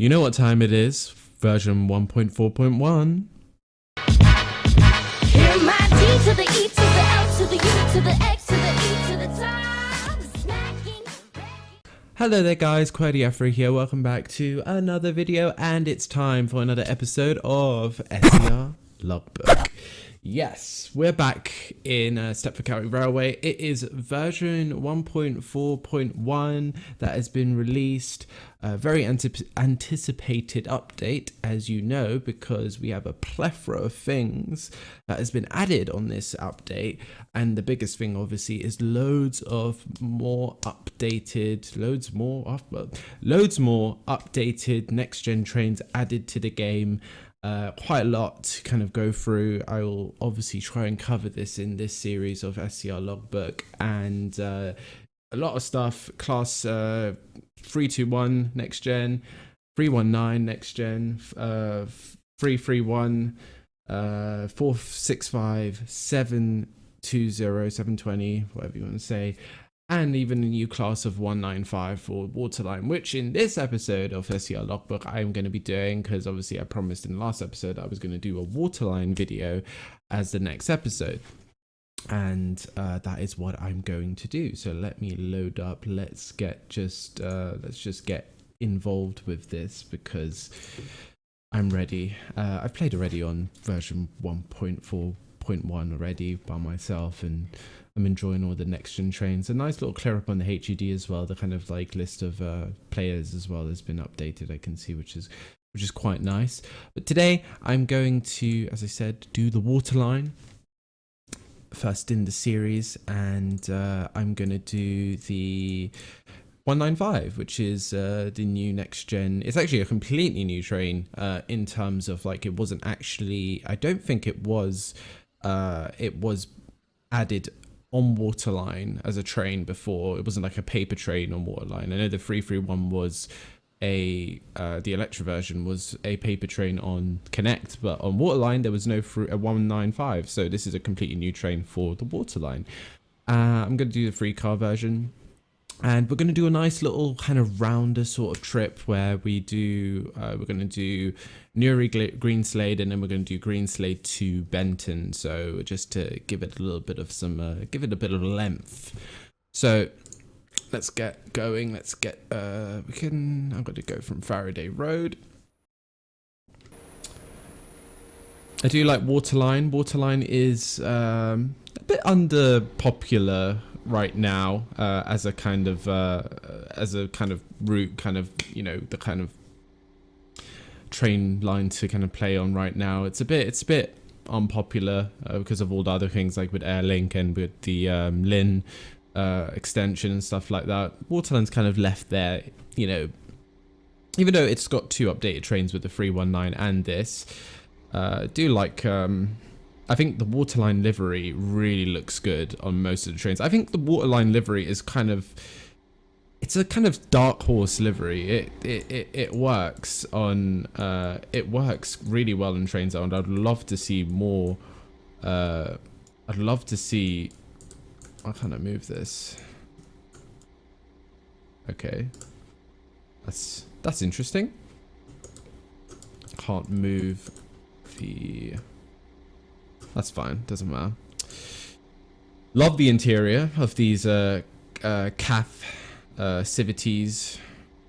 You know what time it is, version 1.4.1. M-I-D to the E to the L to the U to the X to the E to the top. Smacking. Hello there guys, QwertyAfro here, welcome back to another video, and it's time for another episode of SCR LogBook. Yes, we're back in Stepford County Railway. It is version 1.4.1 that has been released. A very anticipated update, as you know, because we have a plethora of things that has been added on this update. And the biggest thing, obviously, is loads more updated next-gen trains added to the game. Quite a lot to kind of go through. I will obviously try and cover this in this series of SCR Logbook, and a lot of stuff. Class 321 next gen, 319 next gen, 331, 465, 720, 720, whatever you want to say. And even a new class of 195 for Waterline, which in this episode of SCR Logbook I'm going to be doing, because obviously I promised in the last episode I was going to do a Waterline video as the next episode. And that is what I'm going to do. So let me load up. Let's just get involved with this because I'm ready. I've played already on version 1.4.1 already by myself, and I'm enjoying all the next gen trains. A nice little clear up on the HUD as well. The kind of like list of players as well has been updated, I can see, which is quite nice. But today I'm going to, as I said, do the Waterline first in the series, and I'm gonna do the 195, which is the new next gen. It's actually a completely new train in terms of like, it wasn't actually, I don't think it was added on Waterline as a train before. It wasn't like a paper train on Waterline. I know the 331 was the Electra version was a paper train on Connect, but on Waterline there was no 195, so this is a completely new train for the Waterline. I'm going to do the 3-car version, and we're going to do a nice little kind of rounder sort of trip where we do we're going to do Newry Greenslade, and then we're going to do Greenslade to Benton, so just to give it a little bit of some give it a bit of length. So let's get going. Let's get I'm going to go from Faraday Road. I do like Waterline. Waterline is a bit under popular right now as a kind of route, kind of, you know, the kind of train line to kind of play on right now. It's a bit unpopular because of all the other things, like with Airlink and with the Lynn extension and stuff like that. Waterline's kind of left there, you know, even though it's got 2 updated trains with the 319 and this. Do like I think the Waterline livery really looks good on most of the trains. I think the Waterline livery is it's a kind of dark horse livery. It works on it works really well in trains, and I'd love to see more. I'd love to see. Why can't I move this? Okay, that's interesting. Can't move the. That's fine, doesn't matter. Love the interior of these CAF Civities.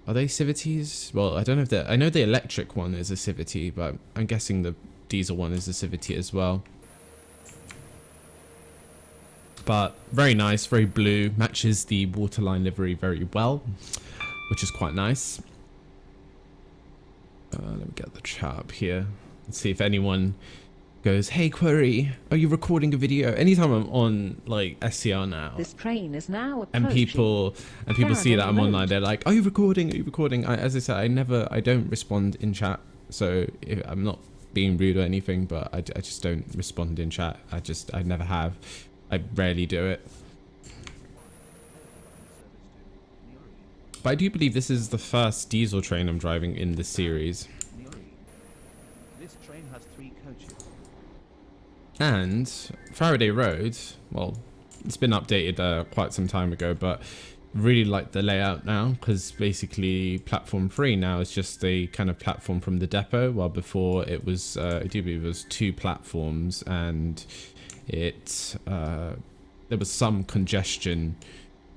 Are they Civities? Well, I don't know if they're. I know the electric one is a Civity, but I'm guessing the diesel one is a Civity as well. But very nice, very blue, matches the Waterline livery very well, which is quite nice. Let me get the chat up here. Let's see if anyone goes, "Hey Query, are you recording a video?" Anytime I'm on like SCR now, this train is now and people see that I'm online, they're like, "Are you recording? Are you recording?" As I said, I don't respond in chat, so I'm not being rude or anything, but I just don't respond in chat. I never have. I rarely do it. But I do believe this is the first diesel train I'm driving in this series. This train has 3 coaches. And Faraday Road, well, it's been updated quite some time ago, but really like the layout now, because basically platform 3 now is just a kind of platform from the depot, while before it was I do believe it was 2 platforms, and it there was some congestion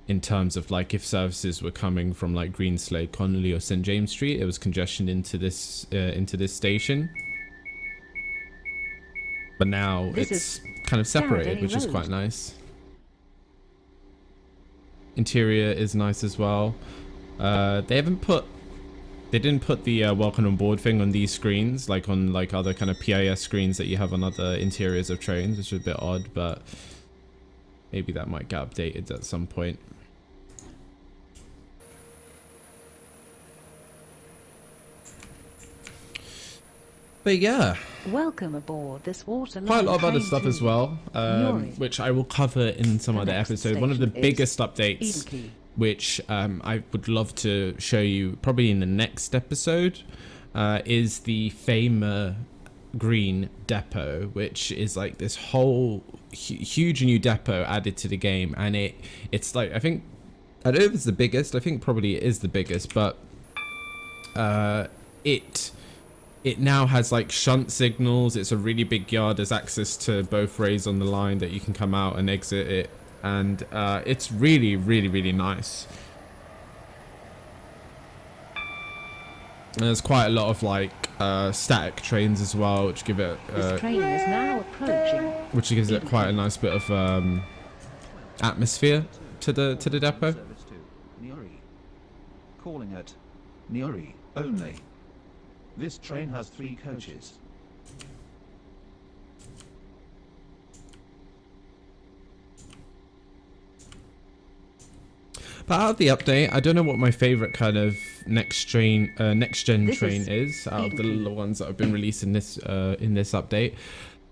in terms of like if services were coming from like Greenslade, Connolly or St James Street, it was congestion into this station. But now it's kind of separated, which is quite nice. Interior is nice as well. They didn't put the welcome on board thing on these screens, like on like other kind of PIS screens that you have on other interiors of trains, which is a bit odd, but maybe that might get updated at some point. But yeah, welcome aboard this Waterline. quite a lot of other stuff as well, which I will cover in some other episode. One of the biggest updates, which I would love to show you probably in the next episode, is the Famer Green Depot, which is like this whole huge new depot added to the game, and it's like, I don't know if it's the biggest, I think probably it is the biggest, but it now has like shunt signals. It's a really big yard. There's access to both ways on the line that you can come out and exit it, and it's really nice. And there's quite a lot of like static trains as well, which give it this train is now approaching, which gives it quite a nice bit of atmosphere to the depot. Service to Newry. Calling at Newry only. This train has 3 coaches. But out of the update, I don't know what my favorite kind of next gen train is out of the ones that have been released in this update.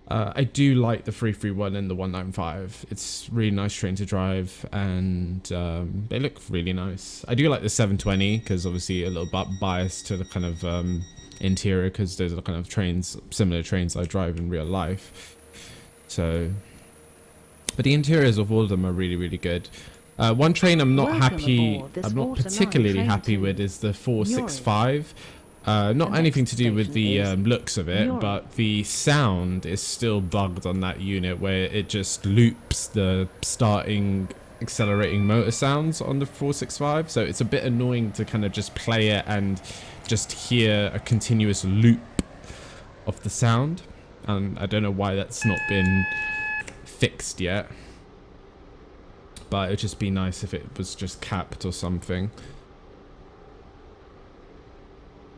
I do like the 331 and the 195. It's a really nice train to drive, and they look really nice. I do like the 720 because obviously a little bit biased to the kind of interior, because those are the kind of trains, similar trains I drive in real life. So, but the interiors of all of them are really good. One train I'm not particularly happy with is the 465. Not anything to do with the looks of it, but the sound is still bugged on that unit, where it just loops the starting accelerating motor sounds on the 465. So it's a bit annoying to kind of just play it and just hear a continuous loop of the sound, and I don't know why that's not been fixed yet, but it'd just be nice if it was just capped or something.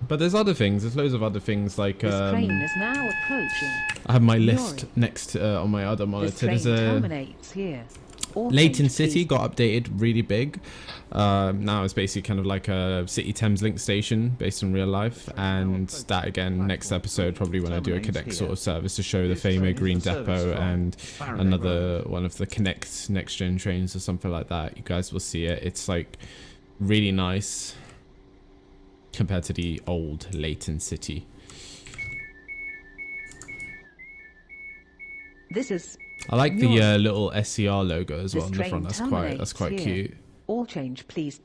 But there's other things, there's loads of other things, like this train is now approaching. I have my list next on my other monitor. This train There's a terminates here. Leighton City got updated really big. Now it's basically kind of like a City Thames Link station based on real life, and that again next episode, probably when I do a Connect sort of service to show the Famer Green Depot and another one of the Connect next gen trains or something like that. You guys will see it. It's like really nice compared to the old Leighton City. I like the little SCR logo as well on the front. That's quite cute. All change, please.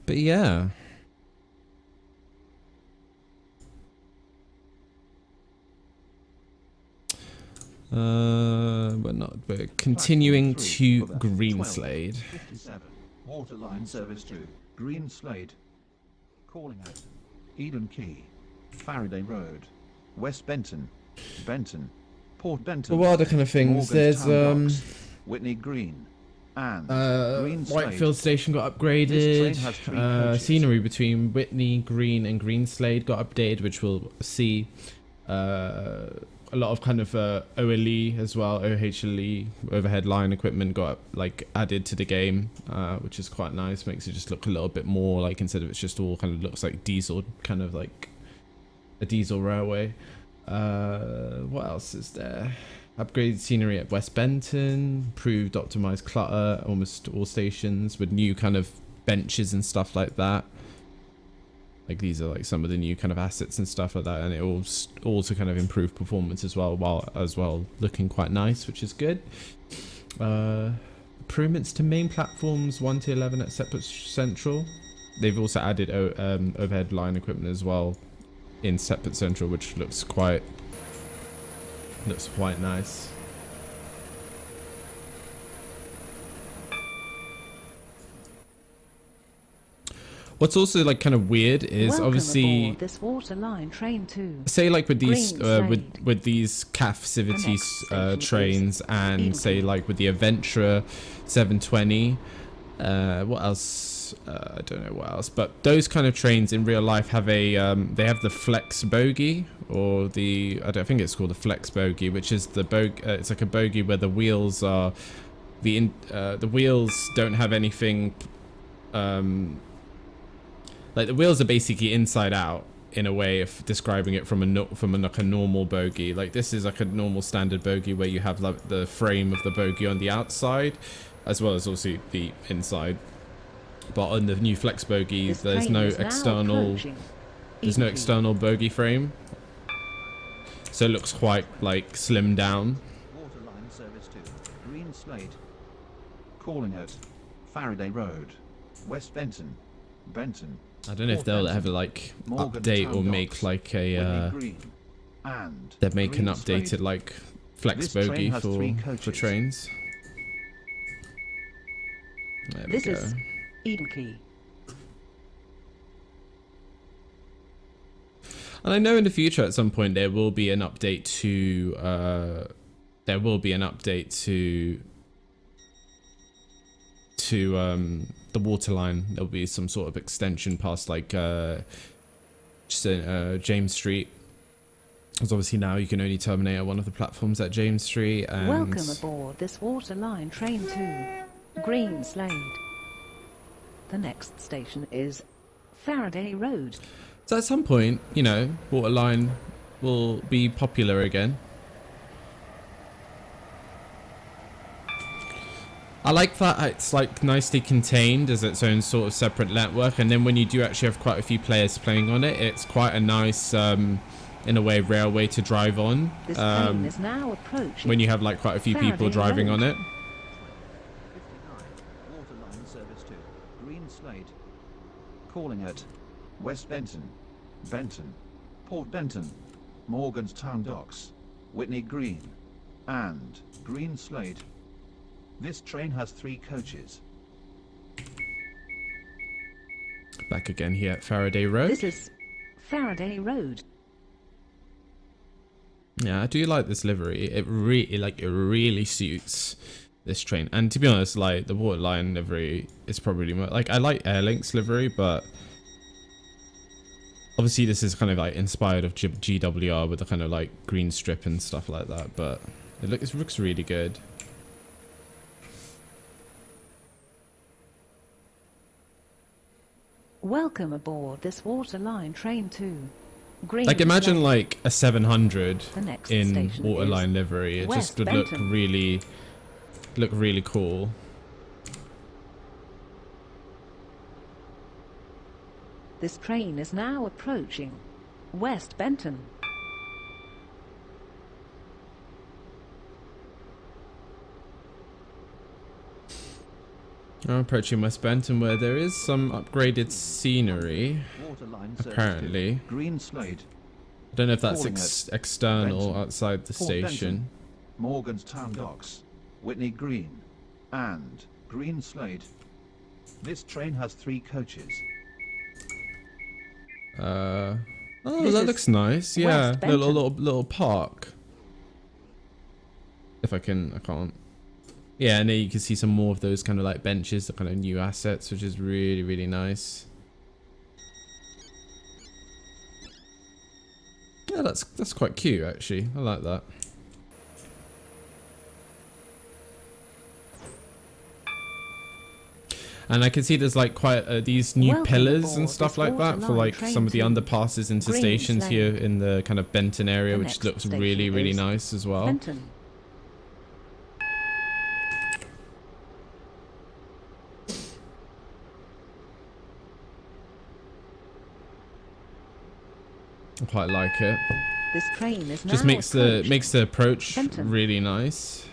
But yeah. We're continuing to Greenslade. 57. Waterline service to Greenslade. Calling at Eden Quay, Faraday Road, West Benton, Port Benton. What other kind of things? There's Whitney Green and Whitefield Station got upgraded. Scenery between Whitney Green and Greenslade got updated, which we'll see. A lot of kind of OLE as well, OHLE, overhead line equipment got like added to the game, which is quite nice. Makes it just look a little bit more like, instead of it's just all kind of looks like diesel, kind of like a diesel railway. What else is there? Upgraded scenery at West Benton, improved optimized clutter, almost all stations with new kind of benches and stuff like that. Like these are like some of the new kind of assets and stuff like that, and it all to kind of improve performance as well, while looking quite nice, which is good. Improvements to main platforms 1 to 11 at Stepford Central. They've also added overhead line equipment as well in Stepford Central, which looks quite nice. What's also like kind of weird is Welcome obviously aboard this Waterline train to say like with these Green with these CAF Civities station trains, and say like with the Adventurer 720, what else, I don't know what else, but those kind of trains in real life have a they have the flex bogie, or the, I don't think it's called the flex bogie, which is the it's like a bogie where the wheels are the wheels don't have anything, like the wheels are basically inside out in a way of describing it from like a normal bogie. Like this is like a normal standard bogie where you have like the frame of the bogie on the outside, as well as obviously the inside. But on the new flex bogies, there's no external bogie frame, so it looks quite like slimmed down. Waterline service to Green Slate. Calling at Faraday Road, West Benton. I don't know if they'll ever like update or make like a they make an updated like flex bogie for trains. There we This go. is Eden Key. And I know in the future at some point there will be an update to the Waterline. There'll be some sort of extension past like James Street, because obviously now you can only terminate at one of the platforms at James Street. And Welcome aboard this Waterline train to Green Slade. The next station is Faraday Road. so at some point, you know, Waterline will be popular again. I like that it's like nicely contained as its own sort of separate network, and then when you do actually have quite a few players playing on it, it's quite a nice in a way railway to drive on, This train is now approaching when you have like quite a few people Faraday driving Road. on it. 59 Waterline service to Green Slate. Calling at West Benton, Port Benton, Morganstown Docks, Whitney Green, and Green Slate. This train has 3 coaches. Back again here at Faraday Road. This is Faraday Road. Yeah, I do like this livery. It really suits this train. And to be honest, like the Waterline livery is probably more, like I like Airlink's livery, but obviously this is kind of like inspired of GWR with the kind of like green strip and stuff like that. But it looks really good. Welcome aboard this Waterline train to Green Like imagine Slade. like a 700 The next in station Waterline is livery. It West just would look Benton. really cool. This train is now approaching West Benton. I'm approaching West Benton, where there is some upgraded scenery. Waterline service Apparently. to Green Slate. I don't know if that's Calling at external Benton, outside the Port station. Benton, Morganstown Docks, Whitney Green, and Green Slate. This train has 3 coaches. Oh, This that is looks nice. Yeah, West little park. If I can't. Yeah, and then you can see some more of those kind of like benches, the kind of new assets, which is really nice. Yeah, that's quite cute actually. I like that. And I can see there's like quite these new Welcome pillars aboard and stuff this like that for Waterline like train some of the to underpasses into Green stations Slade. here in the kind of Benton area, The which next looks station really is nice as well. Benton. I quite like it. This train is now Just makes approaching the approach Benton. really nice.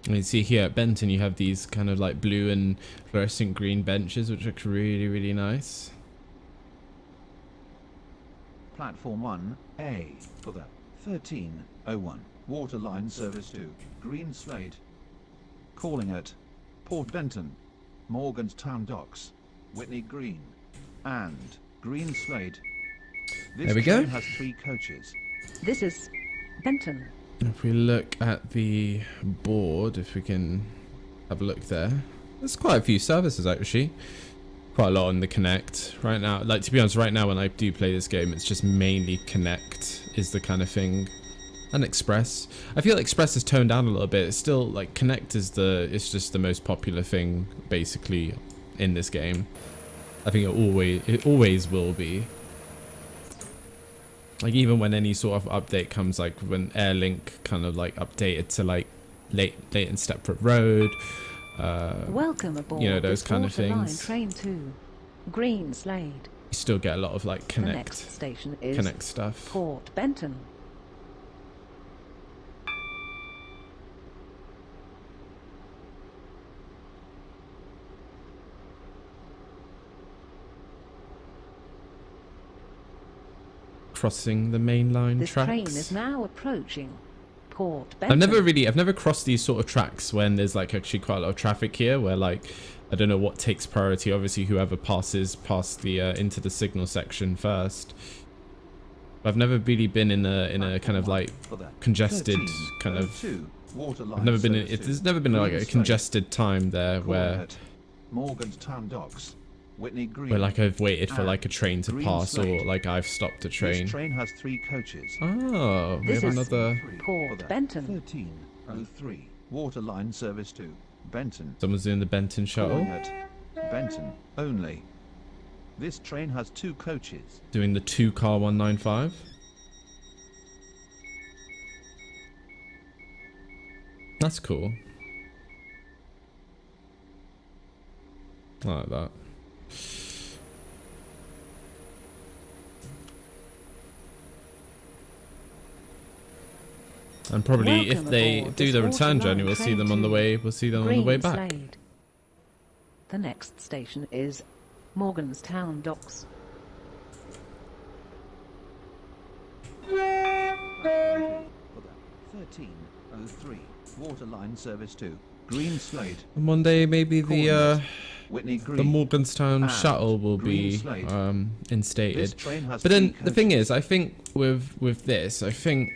And you see here at Benton, you have these kind of like blue and fluorescent green benches, which looks really, really nice. Platform 1A for the 1301 Waterline Service to Green Slade. Calling at Port Benton, Morganstown Docks, Whitney Green, and Green Slade. This There we go. train has 3 coaches. This is Benton. If we look at the board, if we can have a look there, there's quite a few services actually. Quite a lot on the Connect right now. Like, to be honest, right now when I do play this game, it's just mainly Connect is the kind of thing, and Express. I feel Express is toned down a little bit. It's still like Connect is it's just the most popular thing basically in this game. I think it always will be. Like, even when any sort of update comes, like when Airlink kind of like updated to like Leighton Stepford Road, Welcome aboard. you know, those this kind of Waterline things. Train 2, Green Slade. You still get a lot of like The next Connect station is stuff. Port Benton. Crossing the main line This tracks. train is now approaching Port Benton. I've never crossed these sort of tracks when there's like actually quite a lot of traffic here, where like I don't know what takes priority. Obviously, whoever passes past the into the signal section first. But I've never really been in a kind of like For the congested kind of. 1302 Waterline I've never been in. Service to There's never been like Green a Slade. congested time there Calling where at Morganstown Docks, Whitney Green. like I've waited for and like a train to Green pass, or Slade. like I've stopped a train. This train has 3 coaches. Oh, we This have is another. Port For the Benton. 1303 Waterline Service to Benton. Someone's doing the Benton Calling shuttle, at Benton only. This train has 2 coaches. doing the 2-car 195. That's cool. I like that. And probably if Welcome they aboard do this the return journey, Waterline we'll see Train them on the 2, way. We'll see them on the Green way back. Slade. The next station is Morganstown Docks. For the 1303 Waterline Service to Green Slade. And one day maybe the Whitney the Green. Morganstown and shuttle will Green be Slade. instated. This train has But then 3 the thing coaches. is, I think with this, I think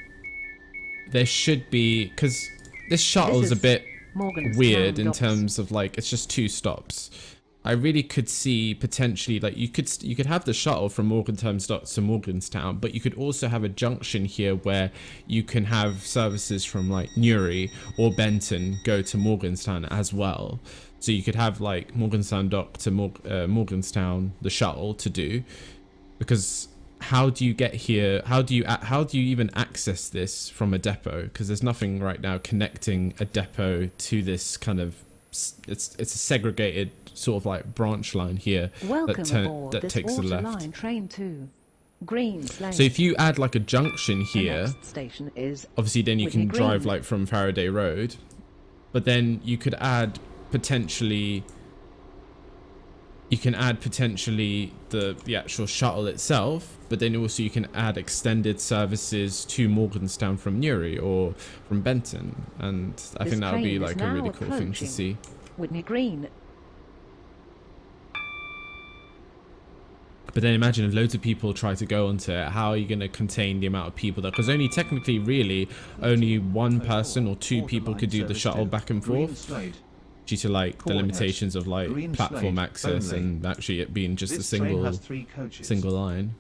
there should be, because this shuttle is a is bit Morganstown weird in Docks. terms of like it's just 2 stops. I really could see potentially like you could have the shuttle from Morgantown Docks to Morganstown, but you could also have a junction here where you can have services from like Newry or Benton go to Morganstown as well. So you could have like Morganstown Dock to Morganstown, the shuttle to do, because how do you get here? How do you even access this from a depot? Because there's nothing right now connecting a depot to this kind of. It's a segregated sort of like branch line here Welcome that aboard that this takes the left. Waterline Train 2, Green Slade. So if you add like a junction The here, next station is obviously then you Whitney can drive Green. like from Faraday Road, but then you could add potentially the actual shuttle itself, but then also you can add extended services to Morganstown from Newry or from Benton, and I This think that would be train is like a now really cool thing to approaching. see. Whitney Green. But then imagine if loads of people try to go onto it, how are you going to contain the amount of people that, because only technically really only 1 person or 2 people could do the shuttle back and Green forth Slade. due to like the Calling it limitations of like Green platform Slade access only. and actually it being just This a train has 3 coaches. single line.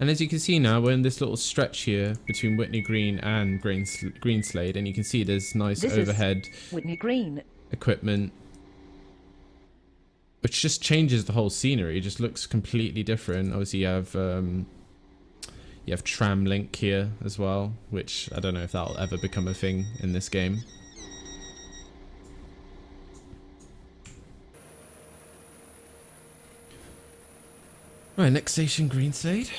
And as you can see now, we're in this little stretch here between Whitney Green and Green Slade, and you can see there's nice This is overhead Whitney Green. equipment, which just changes the whole scenery. It just looks completely different. Obviously, you You have tram link here as well, which I don't know if that'll ever become a thing in this game. Right, next station, Greenslade,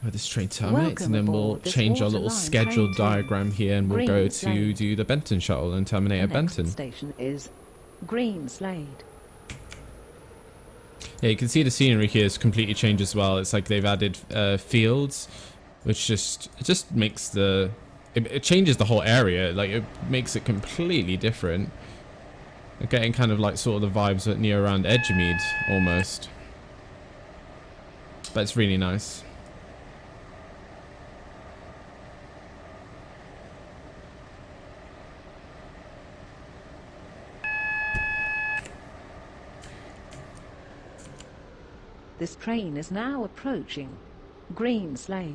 where this train terminates, and then we'll change our little scheduled diagram here, and we'll go to do the Benton shuttle and terminate at Benton. The next station is Greenslade. Yeah, you can see the scenery here is completely changed as well. It's like they've added fields, which just makes the it changes the whole area. Like it makes it completely different. You're getting kind of like sort of the vibes at near around Edgemead almost. But it's really nice. This train is now approaching Greenslade.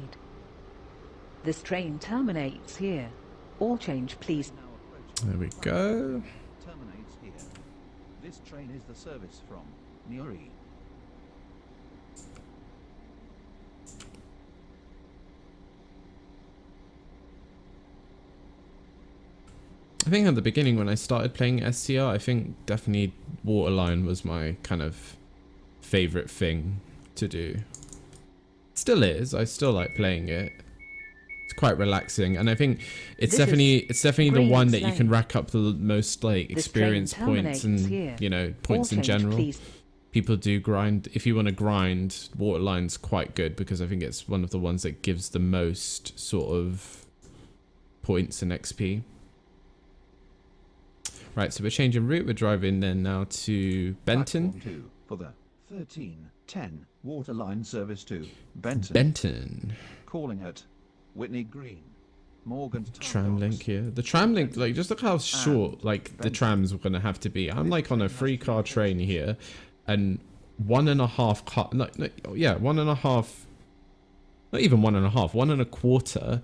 This train terminates here. All change, please. There we go. Terminates here. This train is the service from Newry. I think at the beginning when I started playing SCR, I think definitely Waterline was my kind of favorite thing to do. Still is. I still like playing it. It's quite relaxing, and I think it's definitely the one that you can rack up the most like experience points and you know points in general. People do grind. If you want to grind, Waterline's quite good because I think it's one of the ones that gives the most sort of points and XP. Right, so we're changing route. We're driving then now to Benton. Platform 2 for the 1310 Waterline service to Benton. Benton. Calling at Whitney Green. Morgan's Tram link here. The tram link, like, just look how short, like, the trams are going to have to be. I'm, like, on a 3-car train here, and 1.5 car... No, yeah, 1.5... Not even 1.5.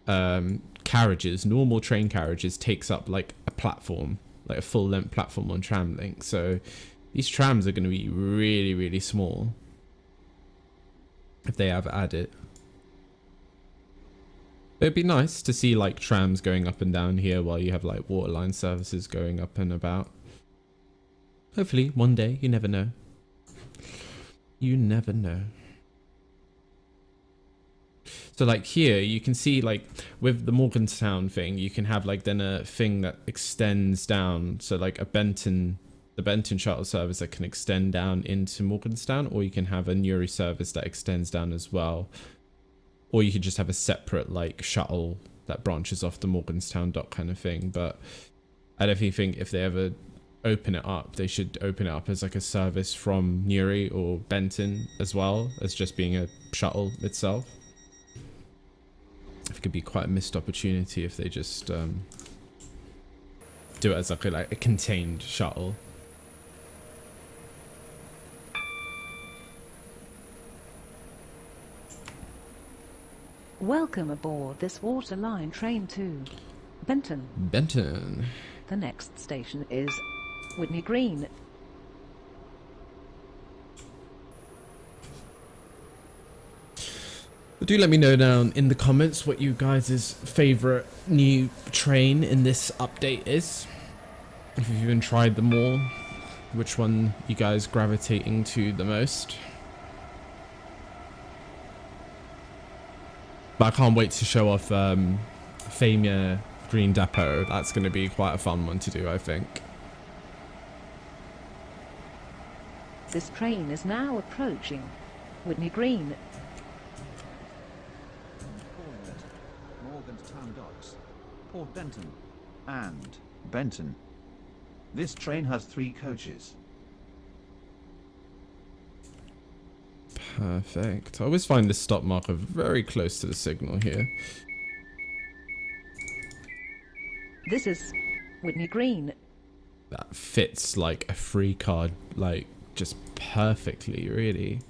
1.25 carriages, normal train carriages, takes up, like, a platform. Like, a full-length platform on tram link. So, these trams are going to be really, really small. If they ever add it. It'd be nice to see like trams going up and down here while you have like Waterline services going up and about. Hopefully one day, you never know. You never know. So like here you can see like with the Morgantown thing, you can have like then a thing that extends down. So like a Benton, the Benton shuttle service that can extend down into Morgantown, or you can have a Newry service that extends down as well. Or you could just have a separate like shuttle that branches off the Morgantown dock kind of thing. But I definitely think if they ever open it up, they should open it up as like a service from Newry or Benton as well as just being a shuttle itself. It could be quite a missed opportunity if they just do it as like a contained shuttle. Welcome aboard this Waterline train to Benton. Benton. The next station is Whitney Green. But do let me know down in the comments what you guys' favourite new train in this update is. If you've even tried them all, which one you guys gravitating to the most. But I can't wait to show off Famia Green Depot. That's going to be quite a fun one to do, I think. This train is now approaching Whitney Green. Morgantown Docks, Port Denton, and Benton. This train has 3 coaches. Perfect. I always find this stop marker very close to the signal here. This is Whitney Green. That fits like a free card, like just perfectly, really.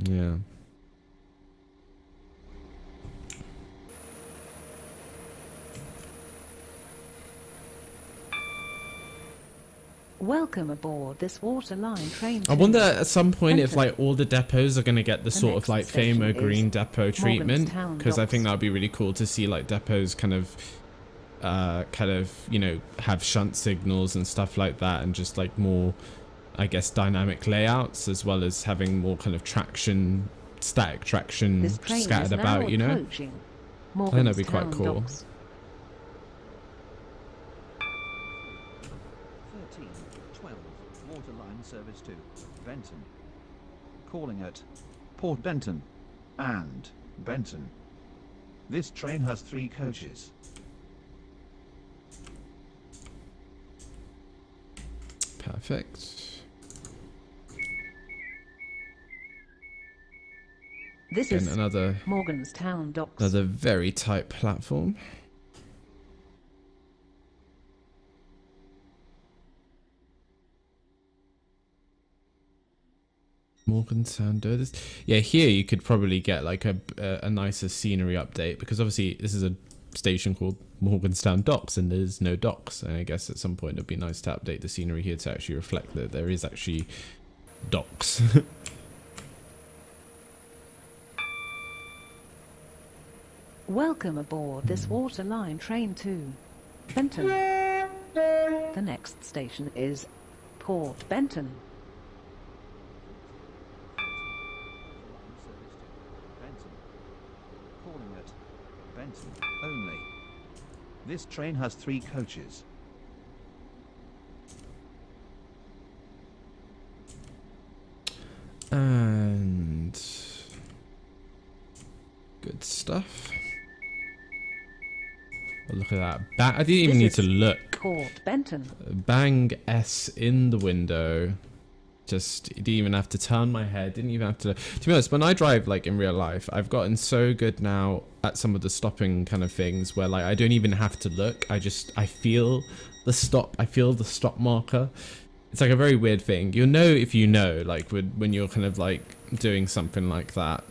Yeah. Welcome aboard this Waterline train. I wonder at some point if Benton. like all the depots are going to get the sort of next like station FAMO is green depot treatment, Morganstown because I think Docks. that would be really cool to see like depots kind of you know, have shunt signals and stuff like that, and just like more, I guess, dynamic layouts, as well as having more kind of traction, static traction This train scattered is now about, you know. approaching I think that'd be quite Morganstown cool. Docks. 1312 Waterline service to Benton. Calling at Port Benton and Benton. This train has 3 coaches. Perfect. This Again, is another Morganstown Docks. very tight platform. Morgantown. Yeah, here you could probably get like a nicer scenery update, because obviously this is a station called Morganstown Docks and there's no docks, and I guess at some point it'd be nice to update the scenery here to actually reflect that there is actually docks. Welcome aboard this Waterline train to Benton. The next station is Port Benton. Benton. Calling at Benton only. This train has 3 coaches. And good stuff. Oh, look at that. I didn't even need This to is look. Port Benton. Bang S in the window. Just didn't even have to turn my head. Didn't even have to be honest, when I drive like in real life, I've gotten so good now at some of the stopping kind of things where like I don't even have to look. I feel the stop. I feel the stop marker. It's like a very weird thing. You'll know if you know, like when you're kind of like doing something like that.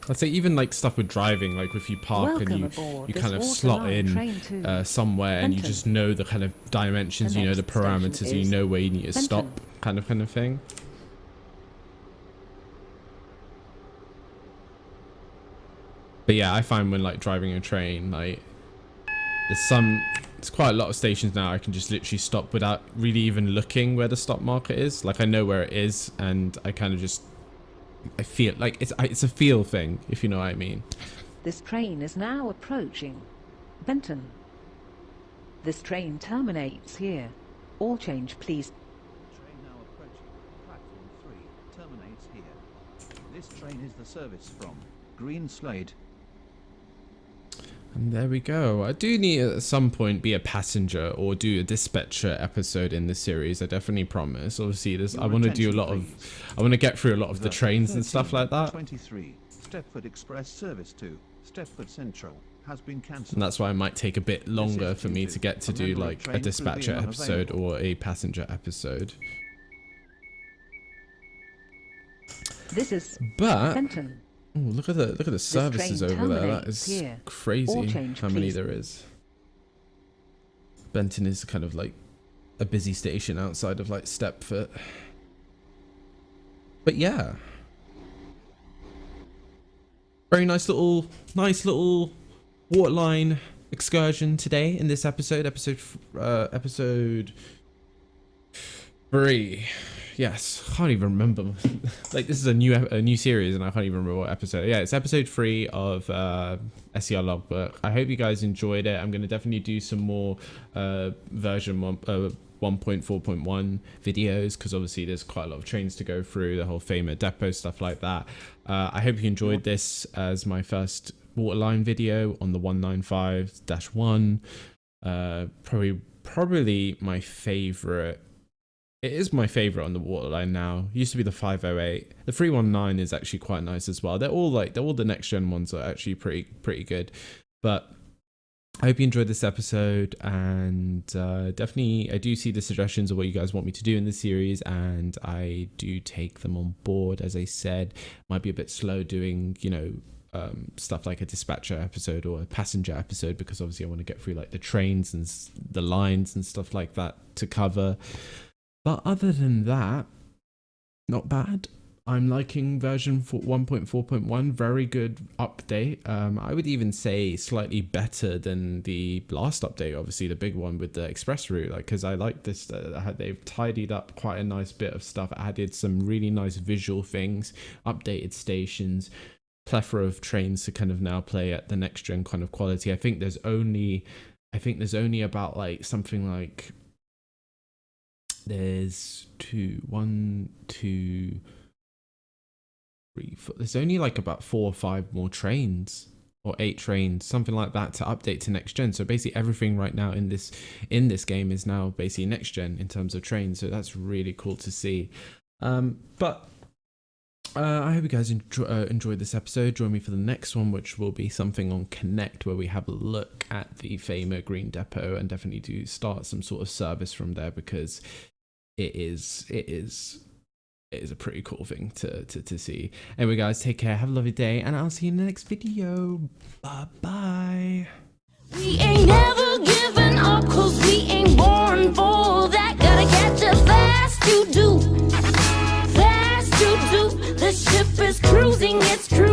I'd say even like stuff with driving, like if you park Welcome and aboard you this kind of slot Waterline in train to somewhere and you Benton. just know the kind of dimensions, The you know the next station parameters, you is know where you need to Benton. stop, kind of thing. But yeah, I find when like driving a train, like there's quite a lot of stations now I can just literally stop without really even looking where the stop marker is. Like I know where it is, and I kind of just I feel like it's a feel thing, if you know what I mean. This train is now approaching Benton. This train terminates here. All change, please. Train now approaching platform 3 terminates here. This train is the service from Green Slade. And there we go. I do need at some point be a passenger or do a dispatcher episode in this series. I definitely promise. Obviously, I want to do a lot of, I want to get through a lot of the trains and stuff like that. 23 Stepford Express service to Stepford Central has been cancelled. And that's why it might take a bit longer for me to get to do like a dispatcher episode or a passenger episode. This is But Benton. oh, look at the services train over there. That terminates is here. All crazy change, how many please. there is. Benton is kind of like a busy station outside of like Stepford. But yeah, very nice little Waterline excursion today in this episode 3. Yes, can't even remember. Like this is a new series and I can't even remember what episode. Yeah, it's episode 3 of SCR Logbook. I hope you guys enjoyed it. I'm going to definitely do some more version 1.4.1 videos, because obviously there's quite a lot of trains to go through, the whole FAMO depot, stuff like that. I hope you enjoyed this as my first Waterline video on the 195-1. Probably my favorite. It is my favorite on the Waterline now. It used to be the 508. The 319 is actually quite nice as well. They're all the next gen ones are actually pretty good. But I hope you enjoyed this episode, and definitely I do see the suggestions of what you guys want me to do in this series, and I do take them on board. As I said, might be a bit slow doing, you know, stuff like a dispatcher episode or a passenger episode, because obviously I want to get through like the trains and the lines and stuff like that to cover. But other than that, not bad. I'm liking version 1.4.1. Very good update. I would even say slightly better than the last update, obviously the big one with the express route. Like, because I like this. They've tidied up quite a nice bit of stuff. Added some really nice visual things. Updated stations. Plethora of trains to kind of now play at the next gen kind of quality. I think there's only about like something like there's 4. There's only like about 4 or 5 more trains or 8 trains, something like that, to update to next gen. So basically everything right now in this game is now basically next gen in terms of trains. So that's really cool to see. But I hope you guys enjoyed this episode. Join me for the next one, which will be something on Connect, where we have a look at the Famer Green Depot and definitely do start some sort of service from there, because it is a pretty cool thing to see. Anyway, guys, take care, have a lovely day, and I'll see you in the next video. Bye. We ain't never giving up, cause we ain't born for that. Gotta catch us fast, you do. Fast, you do. The ship is cruising, it's true.